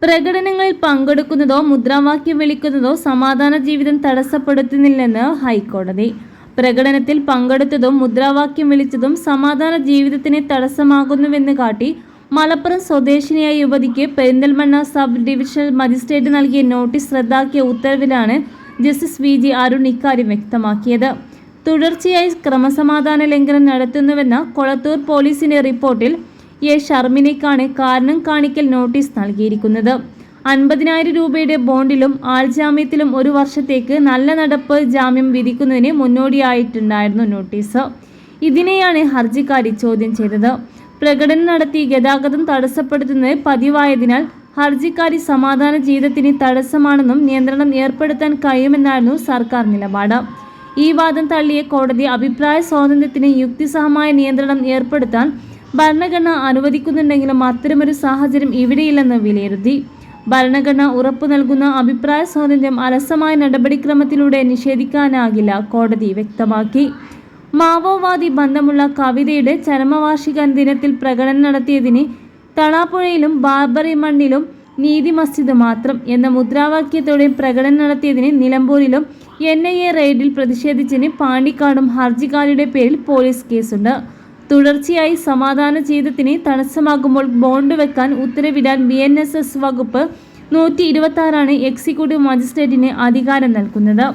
പ്രകടനങ്ങളിൽ പങ്കെടുക്കുന്നതോ മുദ്രാവാക്യം വിളിക്കുന്നതോ സമാധാന ജീവിതം തടസ്സപ്പെടുത്തുന്നില്ലെന്ന് ഹൈക്കോടതി. പ്രകടനത്തിൽ പങ്കെടുത്തതും മുദ്രാവാക്യം വിളിച്ചതും സമാധാന ജീവിതത്തിന് തടസ്സമാകുന്നുവെന്ന് കാട്ടി മലപ്പുറം സ്വദേശിനിയായ യുവതിക്ക് പെരിന്തൽമണ്ണ സബ് ഡിവിഷണൽ മജിസ്ട്രേറ്റ് നൽകിയ നോട്ടീസ് റദ്ദാക്കിയ ഉത്തരവിലാണ് ജസ്റ്റിസ് വി ജി അരുൺ ഇക്കാര്യം വ്യക്തമാക്കിയത്. തുടർച്ചയായി ക്രമസമാധാന ലംഘനം നടത്തുന്നുവെന്ന കൊളത്തൂർ പോലീസിന്റെ റിപ്പോർട്ടിൽ എ ഷർമിനയ്ക്കാണ് കാരണം കാണിക്കൽ നോട്ടീസ് നൽകിയിരിക്കുന്നത്. 50,000 രൂപയുടെ ബോണ്ടിലും ആൾജാമ്യത്തിലും 1 വർഷത്തേക്ക് നല്ല നടപ്പ് ജാമ്യം വിധിക്കുന്നതിന് മുന്നോടിയായിട്ടുണ്ടായിരുന്നു നോട്ടീസ്. ഇതിനെയാണ് ഹർജിക്കാരി ചോദ്യം ചെയ്തത്. പ്രകടനം നടത്തി ഗതാഗതം തടസ്സപ്പെടുത്തുന്നത് പതിവായതിനാൽ ഹർജിക്കാരി സമാധാന ജീവിതത്തിന് തടസ്സമാണെന്നും നിയന്ത്രണം ഏർപ്പെടുത്താൻ കഴിയുമെന്നായിരുന്നു സർക്കാർ നിലപാട്. ഈ വാദം തള്ളിയ കോടതി അഭിപ്രായ സ്വാതന്ത്ര്യത്തിന് യുക്തിസഹമായ നിയന്ത്രണം ഏർപ്പെടുത്താൻ ഭരണഘടന അനുവദിക്കുന്നുണ്ടെങ്കിലും അത്തരമൊരു സാഹചര്യം ഇവിടെയില്ലെന്ന് വിലയിരുത്തി. ഭരണഘടന ഉറപ്പു നൽകുന്ന അഭിപ്രായ സ്വാതന്ത്ര്യം അലസമായ നടപടിക്രമത്തിലൂടെ നിഷേധിക്കാനാകില്ല, കോടതി വ്യക്തമാക്കി. മാവോവാദി ബന്ധമുള്ള കവിതയുടെ ചരമവാർഷിക ദിനത്തിൽ പ്രകടനം നടത്തിയതിന് തളാപ്പുഴയിലും ബാർബറി മണ്ണിലും നീതി മസ്ജിദ് മാത്രം എന്ന മുദ്രാവാക്യത്തോടെ പ്രകടനം നടത്തിയതിന് നിലമ്പൂരിലും NIA റെയ്ഡിൽ പ്രതിഷേധിച്ചതിന് പാണ്ടിക്കാടും ഹർജിക്കാരിയുടെ പേരിൽ പോലീസ് കേസുണ്ട്. തുടർച്ചയായി സമാധാന ജീവിതത്തിന് തടസ്സമാകുമ്പോൾ ബോണ്ട് വെക്കാൻ ഉത്തരവിടാൻ BNSS വകുപ്പ് 126 എക്സിക്യൂട്ടീവ് മജിസ്ട്രേറ്റിന് അധികാരം നൽകുന്നത്.